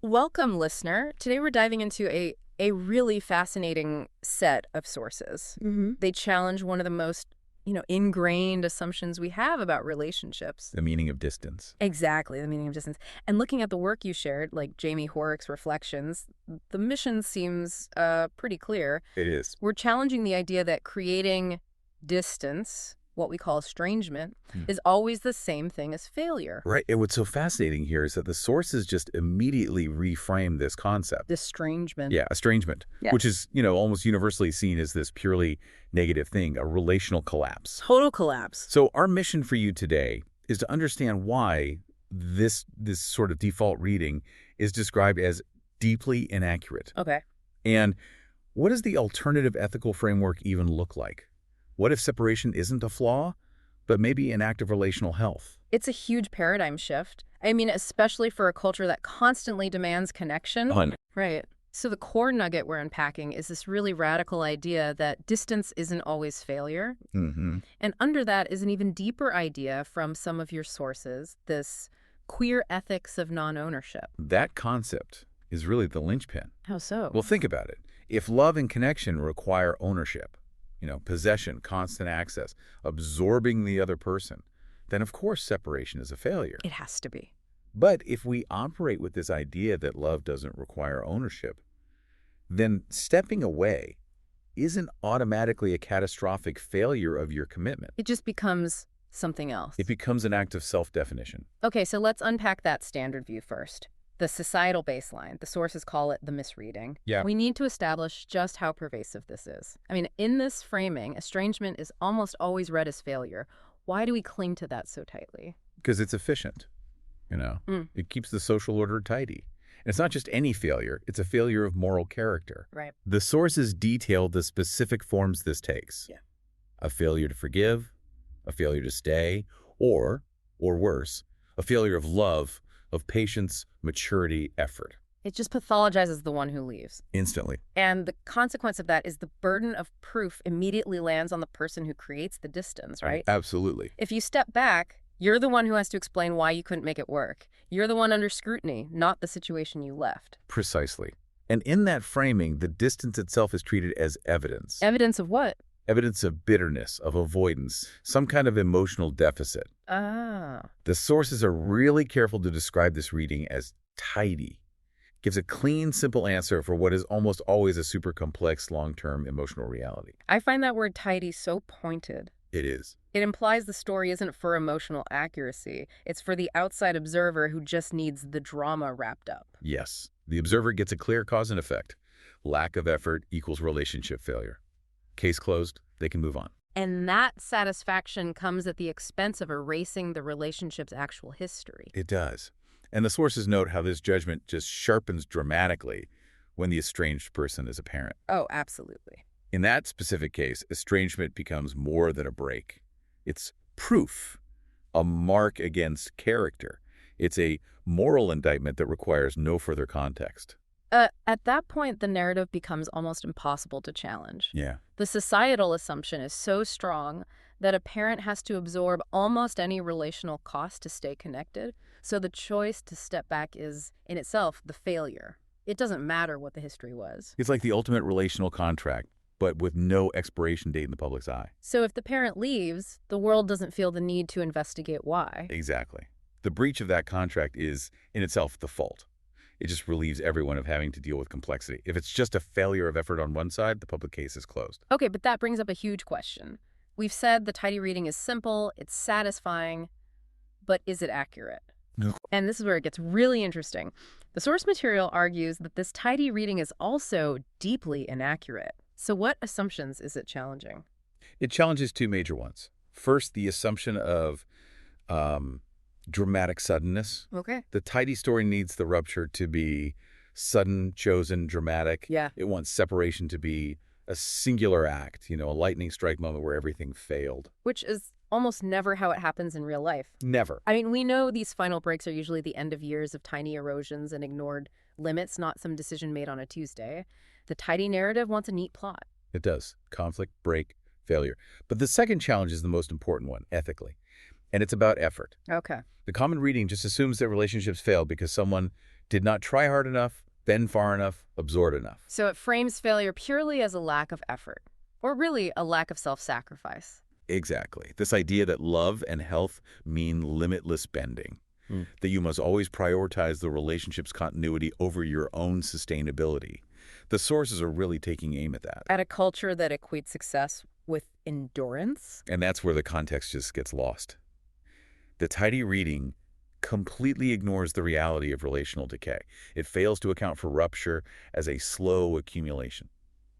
Welcome, listener. Today we're diving into a really fascinating set of sources. They challenge one of the most, ingrained assumptions we have about relationships. The meaning of distance. Exactly, the meaning of distance. And looking at the work you shared, like Jaime Hoerricks' reflections, the mission seems pretty clear. It is. We're challenging the idea that creating distance, what we call estrangement, is always the same thing as failure. Right. And what's so fascinating here is that the sources just immediately reframe this concept. Estrangement. Yeah, estrangement, Yeah. which is, almost universally seen as this purely negative thing, a relational collapse. Total collapse. So our mission for you today is to understand why this sort of default reading is described as deeply inaccurate. Okay. And what does the alternative ethical framework even look like? What if separation isn't a flaw, but maybe an act of relational health? It's a huge paradigm shift. I mean, especially for a culture that constantly demands connection. Right. So the core nugget we're unpacking is this really radical idea that distance isn't always failure. Mm-hmm. And under that is an even deeper idea from some of your sources, this queer ethics of non-ownership. That concept is really the linchpin. How so? Well, think about it. If love and connection require ownership, possession, constant access, absorbing the other person, then of course separation is a failure. It has to be. But if we operate with this idea that love doesn't require ownership, then stepping away isn't automatically a catastrophic failure of your commitment. It just becomes something else. It becomes an act of self-definition. Okay, so let's unpack that standard view first. The societal baseline, the sources call it the misreading. Yeah. We need to establish just how pervasive this is. I mean, in this framing, estrangement is almost always read as failure. Why do we cling to that so tightly? Because it's efficient. It keeps the social order tidy. And it's not just any failure, it's a failure of moral character. Right. The sources detail the specific forms this takes. Yeah. A failure to forgive, a failure to stay, or worse, a failure of love, of patience, maturity, effort. It just pathologizes the one who leaves. Instantly. And the consequence of that is the burden of proof immediately lands on the person who creates the distance, right? Absolutely. If you step back, you're the one who has to explain why you couldn't make it work. You're the one under scrutiny, not the situation you left. Precisely. And in that framing, the distance itself is treated as evidence. Evidence of what? Evidence of bitterness, of avoidance, some kind of emotional deficit. Ah. The sources are really careful to describe this reading as tidy. Gives a clean, simple answer for what is almost always a super complex long-term emotional reality. I find that word tidy so pointed. It is. It implies the story isn't for emotional accuracy. It's for the outside observer who just needs the drama wrapped up. Yes. The observer gets a clear cause and effect. Lack of effort equals relationship failure. Case closed, they can move on. And that satisfaction comes at the expense of erasing the relationship's actual history. It does. And the sources note how this judgment just sharpens dramatically when the estranged person is a parent. Oh, absolutely. In that specific case, estrangement becomes more than a break. It's proof, a mark against character. It's a moral indictment that requires no further context. At that point, the narrative becomes almost impossible to challenge. Yeah. The societal assumption is so strong that a parent has to absorb almost any relational cost to stay connected. So the choice to step back is, in itself, the failure. It doesn't matter what the history was. It's like the ultimate relational contract, but with no expiration date in the public's eye. So if the parent leaves, the world doesn't feel the need to investigate why. Exactly. The breach of that contract is, in itself, the fault. It just relieves everyone of having to deal with complexity. If it's just a failure of effort on one side, the public case is closed. Okay, but that brings up a huge question. We've said the tidy reading is simple, it's satisfying, but is it accurate? No. And this is where it gets really interesting. The source material argues that this tidy reading is also deeply inaccurate. So what assumptions is it challenging? It challenges two major ones. First, the assumption of dramatic suddenness. Okay. The tidy story needs the rupture to be sudden, chosen, dramatic. Yeah. It wants separation to be a singular act, a lightning strike moment where everything failed. Which is almost never how it happens in real life. Never. I mean, we know these final breaks are usually the end of years of tiny erosions and ignored limits, not some decision made on a Tuesday. The tidy narrative wants a neat plot. It does. Conflict, break, failure. But the second challenge is the most important one, ethically. And it's about effort. Okay. The common reading just assumes that relationships fail because someone Did not try hard enough, bend far enough, absorb enough. So it frames failure purely as a lack of effort, or really a lack of self-sacrifice. Exactly. This idea that love and health mean limitless bending, that you must always prioritize the relationship's continuity over your own sustainability. The sources are really taking aim at that. At a culture that equates success with endurance? And that's where the context just gets lost. The tidy reading completely ignores the reality of relational decay. It fails to account for rupture as a slow accumulation.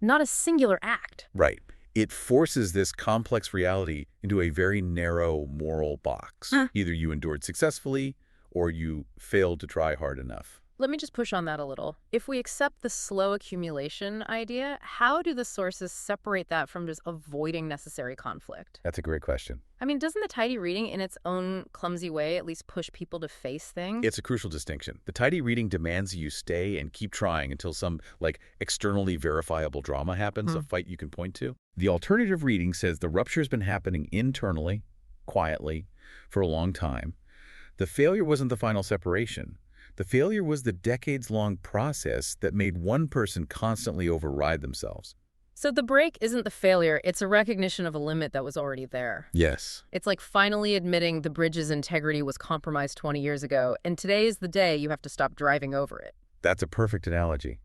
Not a singular act. Right. It forces this complex reality into a very narrow moral box. Either you endured successfully or you failed to try hard enough. Let me just push on that a little. If we accept the slow accumulation idea, how do the sources separate that from just avoiding necessary conflict? That's a great question. I mean, doesn't the tidy reading in its own clumsy way at least push people to face things? It's a crucial distinction. The tidy reading demands you stay and keep trying until some, externally verifiable drama happens, a fight you can point to. The alternative reading says the rupture's been happening internally, quietly, for a long time. The failure wasn't the final separation. The failure was the decades-long process that made one person constantly override themselves. So the break isn't the failure, it's a recognition of a limit that was already there. Yes. It's like finally admitting the bridge's integrity was compromised 20 years ago, and today is the day you have to stop driving over it. That's a perfect analogy.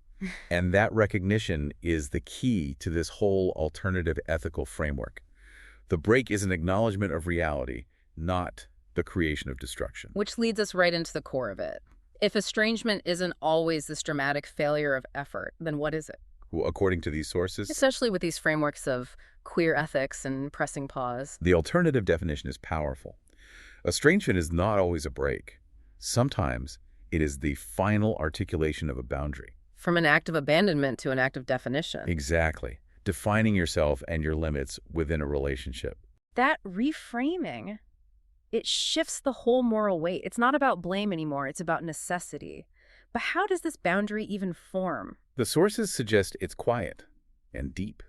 And that recognition is the key to this whole alternative ethical framework. The break is an acknowledgement of reality, not the creation of destruction. Which leads us right into the core of it. If estrangement isn't always this dramatic failure of effort, then what is it? Well, according to these sources, Especially with these frameworks of queer ethics and pressing pause. the alternative definition is powerful. Estrangement is not always a break. Sometimes it is the final articulation of a boundary. From an act of abandonment to an act of definition. Exactly. Defining yourself and your limits within a relationship. That reframing, it shifts the whole moral weight. It's not about blame anymore, it's about necessity. But how does this boundary even form? The sources suggest it's quiet and deep.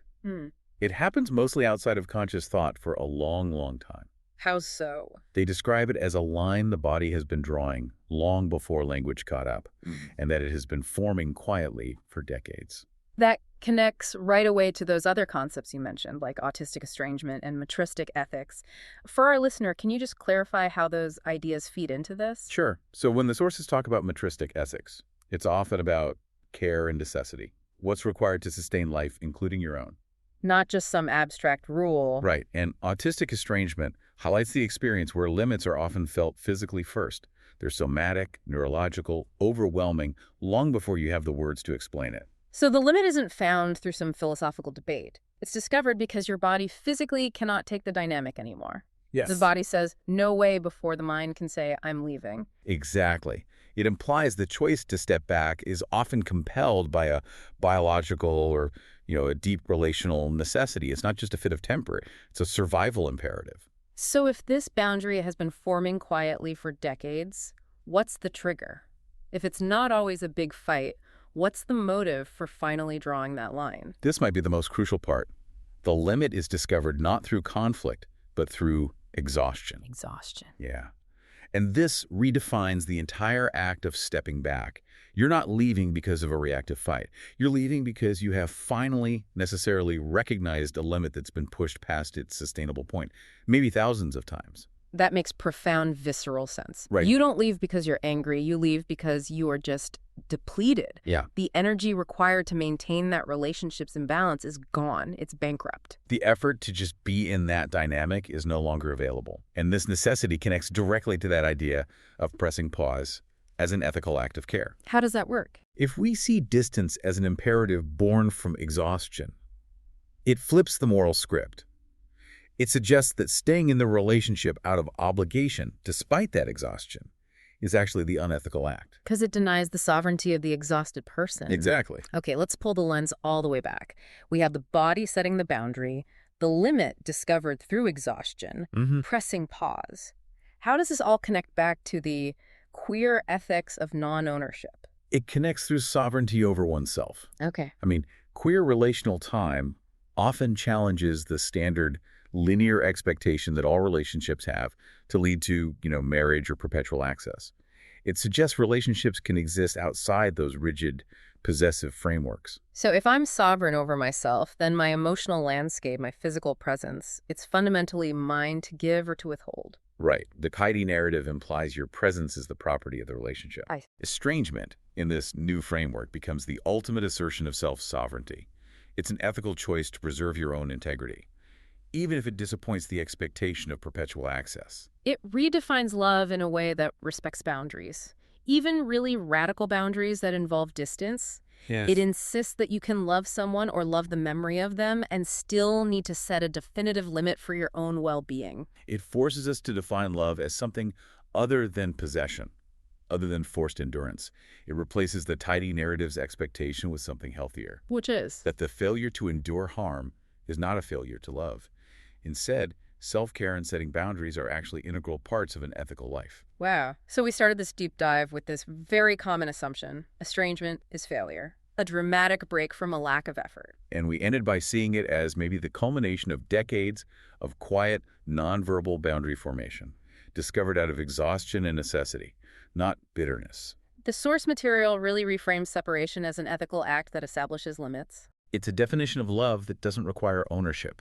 It happens mostly outside of conscious thought for a long, long time. How so? They describe it as a line the body has been drawing long before language caught up, and that it has been forming quietly for decades. That connects right away to those other concepts you mentioned, like autistic estrangement and metristic ethics. For our listener, can you just clarify how those ideas feed into this? Sure. So when the sources talk about metristic ethics, it's often about care and necessity. What's required to sustain life, including your own. Not just some abstract rule. Right. And autistic estrangement highlights the experience where limits are often felt physically first. They're somatic, neurological, overwhelming, long before you have the words to explain it. So the limit isn't found through some philosophical debate. It's discovered because your body physically cannot take the dynamic anymore. Yes. The body says, no way, before the mind can say, I'm leaving. Exactly. It implies the choice to step back is often compelled by a biological or, a deep relational necessity. It's not just a fit of temper. It's a survival imperative. So if this boundary has been forming quietly for decades, what's the trigger? If it's not always a big fight, what's the motive for finally drawing that line? This might be the most crucial part. The limit is discovered not through conflict, but through exhaustion. Exhaustion. Yeah. And this redefines the entire act of stepping back. You're not leaving because of a reactive fight. You're leaving because you have finally necessarily recognized a limit that's been pushed past its sustainable point, maybe thousands of times. That makes profound visceral sense. Right. You don't leave because you're angry. You leave because you are just depleted. Yeah. The energy required to maintain that relationship's imbalance is gone. It's bankrupt. The effort to just be in that dynamic is no longer available. And this necessity connects directly to that idea of pressing pause as an ethical act of care. How does that work? If we see distance as an imperative born from exhaustion, it flips the moral script. It suggests that staying in the relationship out of obligation, despite that exhaustion, is actually the unethical act. Because it denies the sovereignty of the exhausted person. Exactly. Okay, let's pull the lens all the way back. We have the body setting the boundary, the limit discovered through exhaustion, pressing pause. How does this all connect back to the queer ethics of non-ownership? It connects through sovereignty over oneself. Okay. Queer relational time often challenges the standard linear expectation that all relationships have to lead to, marriage or perpetual access. It suggests relationships can exist outside those rigid, possessive frameworks. So if I'm sovereign over myself, then my emotional landscape, my physical presence, it's fundamentally mine to give or to withhold. Right. The Kaidi narrative implies your presence is the property of the relationship. I Estrangement, in this new framework, becomes the ultimate assertion of self-sovereignty. It's an ethical choice to preserve your own integrity, even if it disappoints the expectation of perpetual access. It redefines love in a way that respects boundaries, even really radical boundaries that involve distance. Yes. It insists that you can love someone or love the memory of them and still need to set a definitive limit for your own well-being. It forces us to define love as something other than possession, other than forced endurance. It replaces the tidy narrative's expectation with something healthier, Which is? that the failure to endure harm is not a failure to love. Instead, self-care and setting boundaries are actually integral parts of an ethical life. Wow. So we started this deep dive with this very common assumption: estrangement is failure, a dramatic break from a lack of effort. And we ended by seeing it as maybe the culmination of decades of quiet, nonverbal boundary formation, discovered out of exhaustion and necessity, not bitterness. The source material really reframes separation as an ethical act that establishes limits. It's a definition of love that doesn't require ownership.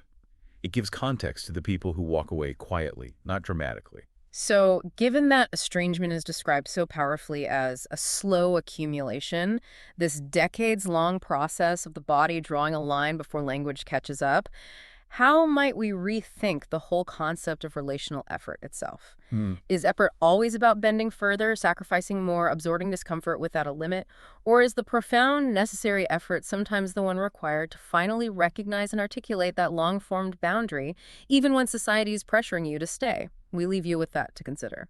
It gives context to the people who walk away quietly, not dramatically. So, given that estrangement is described so powerfully as a slow accumulation, this decades-long process of the body drawing a line before language catches up, how might we rethink the whole concept of relational effort itself? Is effort always about bending further, sacrificing more, absorbing discomfort without a limit? Or is the profound, necessary effort sometimes the one required to finally recognize and articulate that long-formed boundary, even when society is pressuring you to stay? We leave you with that to consider.